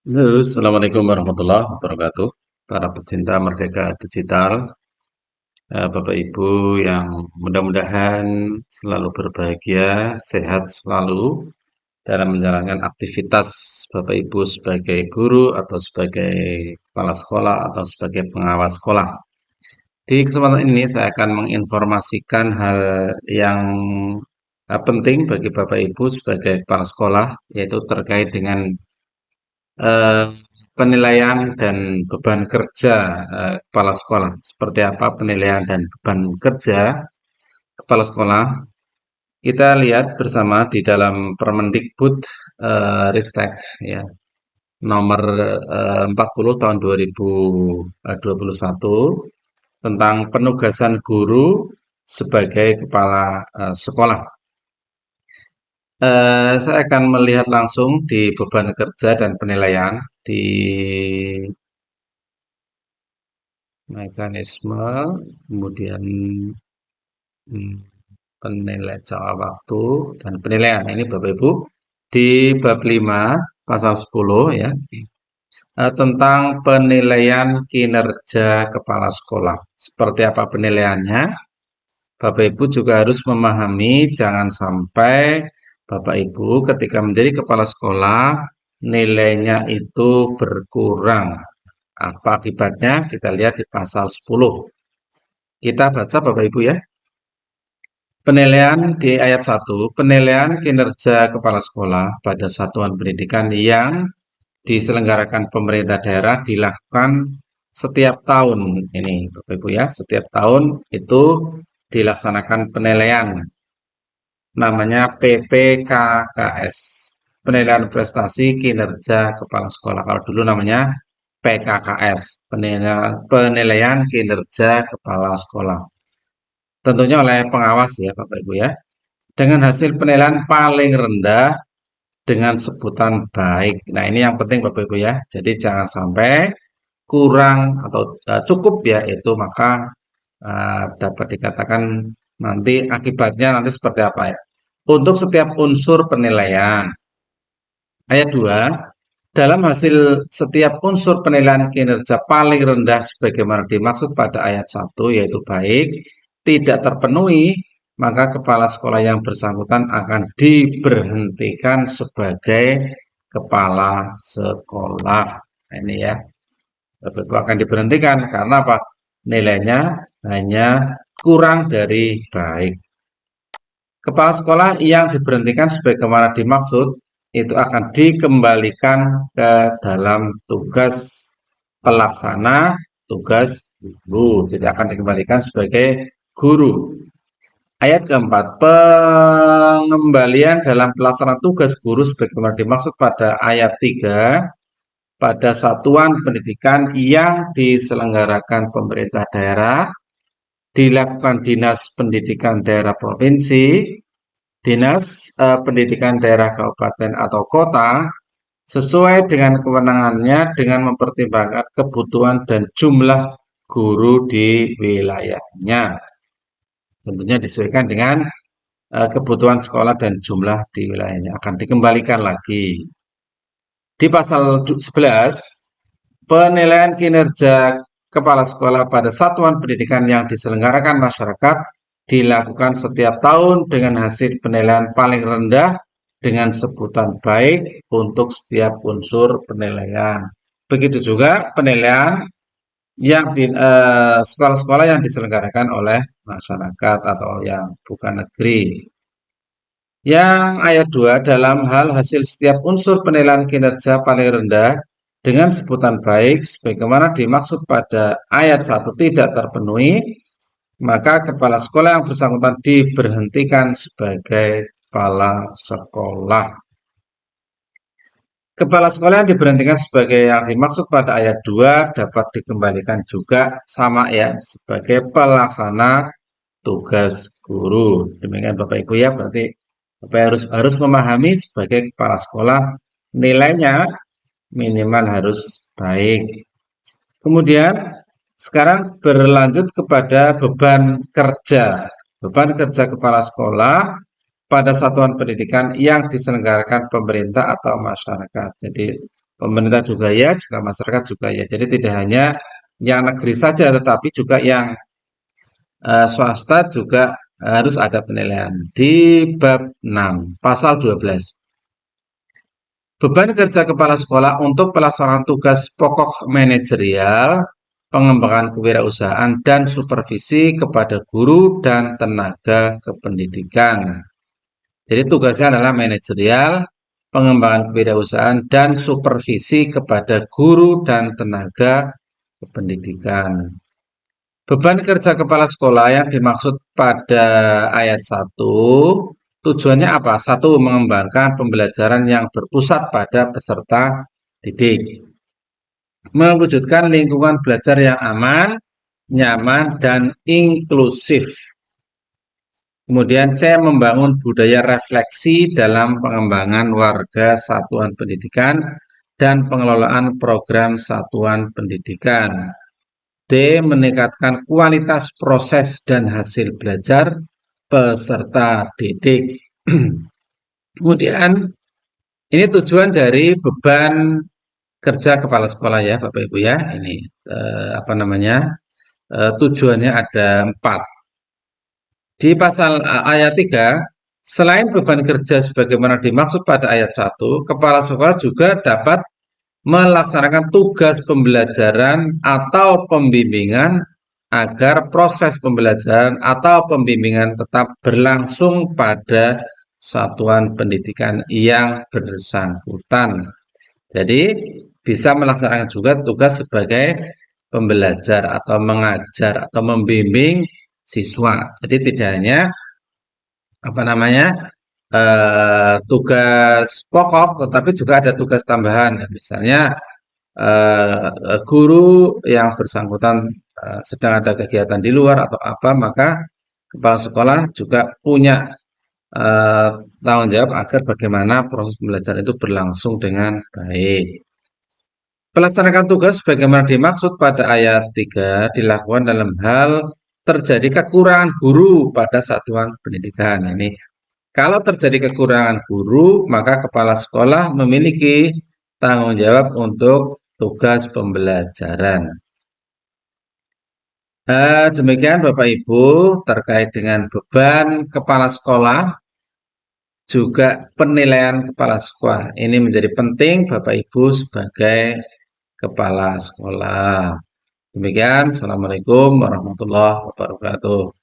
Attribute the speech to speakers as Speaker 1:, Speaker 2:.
Speaker 1: Halo, Assalamualaikum warahmatullahi wabarakatuh. Para pecinta Merdeka Digital, Bapak Ibu yang mudah-mudahan selalu berbahagia, sehat selalu dalam menjalankan aktivitas Bapak Ibu sebagai guru atau sebagai kepala sekolah atau sebagai pengawas sekolah. Di kesempatan ini saya akan menginformasikan hal yang penting bagi Bapak Ibu sebagai kepala sekolah, yaitu terkait dengan Eee, penilaian dan beban kerja, kepala sekolah. Seperti apa penilaian dan beban kerja kepala sekolah? Kita lihat bersama di dalam Permendikbud, Ristek ya, nomor, 40 tahun 2021 tentang penugasan guru sebagai kepala, sekolah. Saya akan melihat langsung di beban kerja dan penilaian di mekanisme, kemudian hmm, penilaian jangka waktu dan penilaian. Ini Bapak Ibu di bab 5 pasal 10 ya, tentang penilaian kinerja kepala sekolah. Seperti apa penilaiannya? Bapak Ibu juga harus memahami jangan sampai Bapak Ibu ketika menjadi kepala sekolah nilainya itu berkurang. Apa akibatnya? Kita lihat di pasal 10. Kita baca Bapak Ibu ya. Penilaian di ayat 1, penilaian kinerja kepala sekolah pada satuan pendidikan yang diselenggarakan pemerintah daerah dilakukan setiap tahun. Ini Bapak Ibu ya, setiap tahun itu dilaksanakan penilaian. Namanya PPKKS. Penilaian prestasi kinerja kepala sekolah. Kalau dulu namanya PKKS, penilaian kinerja kepala sekolah. Tentunya oleh pengawas ya Bapak Ibu ya. Dengan hasil penilaian paling rendah dengan sebutan baik. Nah, ini yang penting Bapak Ibu ya. Jadi jangan sampai kurang atau cukup ya itu maka dapat dikatakan nanti akibatnya nanti seperti apa ya. Untuk setiap unsur penilaian. Ayat 2, dalam hasil setiap unsur penilaian kinerja paling rendah sebagaimana dimaksud pada ayat 1 yaitu baik tidak terpenuhi, maka kepala sekolah yang bersangkutan akan diberhentikan sebagai kepala sekolah. Nah, ini ya, akan diberhentikan karena apa? Nilainya hanya kurang dari baik. Kepala sekolah yang diberhentikan sebagaimana dimaksud itu akan dikembalikan ke dalam tugas pelaksana tugas guru. Jadi akan dikembalikan sebagai guru. Ayat keempat, pengembalian dalam pelaksanaan tugas guru sebagaimana dimaksud pada ayat 3 pada satuan pendidikan yang diselenggarakan pemerintah daerah, dilakukan Dinas Pendidikan Daerah Provinsi, Dinas Pendidikan Daerah Kabupaten atau Kota sesuai dengan kewenangannya dengan mempertimbangkan kebutuhan dan jumlah guru di wilayahnya. Tentunya disesuaikan dengan kebutuhan sekolah dan jumlah di wilayahnya. Akan dikembalikan lagi. Di pasal 11, penilaian kinerja kepala sekolah pada satuan pendidikan yang diselenggarakan masyarakat dilakukan setiap tahun dengan hasil penilaian paling rendah dengan sebutan baik untuk setiap unsur penilaian. Begitu juga penilaian yang di sekolah-sekolah yang diselenggarakan oleh masyarakat atau yang bukan negeri. Yang ayat 2 dalam hal hasil setiap unsur penilaian kinerja paling rendah dengan sebutan baik sebagaimana dimaksud pada ayat 1 tidak terpenuhi, maka kepala sekolah yang bersangkutan diberhentikan sebagai kepala sekolah. Kepala sekolah yang diberhentikan sebagai yang dimaksud pada ayat 2 dapat dikembalikan juga sama ya sebagai pelaksana tugas guru. Demikian Bapak Ibu ya, berarti Bapak harus memahami sebagai kepala sekolah nilainya minimal harus baik. Kemudian sekarang berlanjut kepada beban kerja. Beban kerja kepala sekolah pada satuan pendidikan yang diselenggarakan pemerintah atau masyarakat. Jadi pemerintah juga ya, juga masyarakat juga ya. Jadi tidak hanya yang negeri saja, tetapi juga yang swasta juga harus ada penilaian. Di bab 6, pasal 12. Beban kerja kepala sekolah untuk pelaksanaan tugas pokok manajerial, pengembangan kewirausahaan, dan supervisi kepada guru dan tenaga kependidikan. Jadi tugasnya adalah manajerial, pengembangan kewirausahaan, dan supervisi kepada guru dan tenaga kependidikan. Beban kerja kepala sekolah yang dimaksud pada ayat 1, tujuannya apa? Satu, mengembangkan pembelajaran yang berpusat pada peserta didik. Mewujudkan lingkungan belajar yang aman, nyaman, dan inklusif. Kemudian C, membangun budaya refleksi dalam pengembangan warga satuan pendidikan dan pengelolaan program satuan pendidikan. D, meningkatkan kualitas proses dan hasil belajar peserta didik. Kemudian ini tujuan dari beban kerja kepala sekolah ya Bapak Ibu ya. Ini tujuannya ada 4. Di pasal ayat 3, selain beban kerja sebagaimana dimaksud pada ayat 1, kepala sekolah juga dapat melaksanakan tugas pembelajaran atau pembimbingan agar proses pembelajaran atau pembimbingan tetap berlangsung pada satuan pendidikan yang bersangkutan. Jadi bisa melaksanakan juga tugas sebagai pembelajar atau mengajar atau membimbing siswa. Jadi tidak hanya tugas pokok, tetapi juga ada tugas tambahan. Misalnya guru yang bersangkutan sedang ada kegiatan di luar atau apa, maka kepala sekolah juga punya eh, tanggung jawab agar bagaimana proses pembelajaran itu berlangsung dengan baik. Pelaksanakan tugas sebagaimana dimaksud pada ayat 3 dilakukan dalam hal terjadi kekurangan guru pada satuan pendidikan. Ini kalau terjadi kekurangan guru, maka kepala sekolah memiliki tanggung jawab untuk tugas pembelajaran. Demikian Bapak Ibu terkait dengan beban kepala sekolah, juga penilaian kepala sekolah. Ini menjadi penting Bapak Ibu sebagai kepala sekolah. Demikian, Assalamualaikum warahmatullahi wabarakatuh.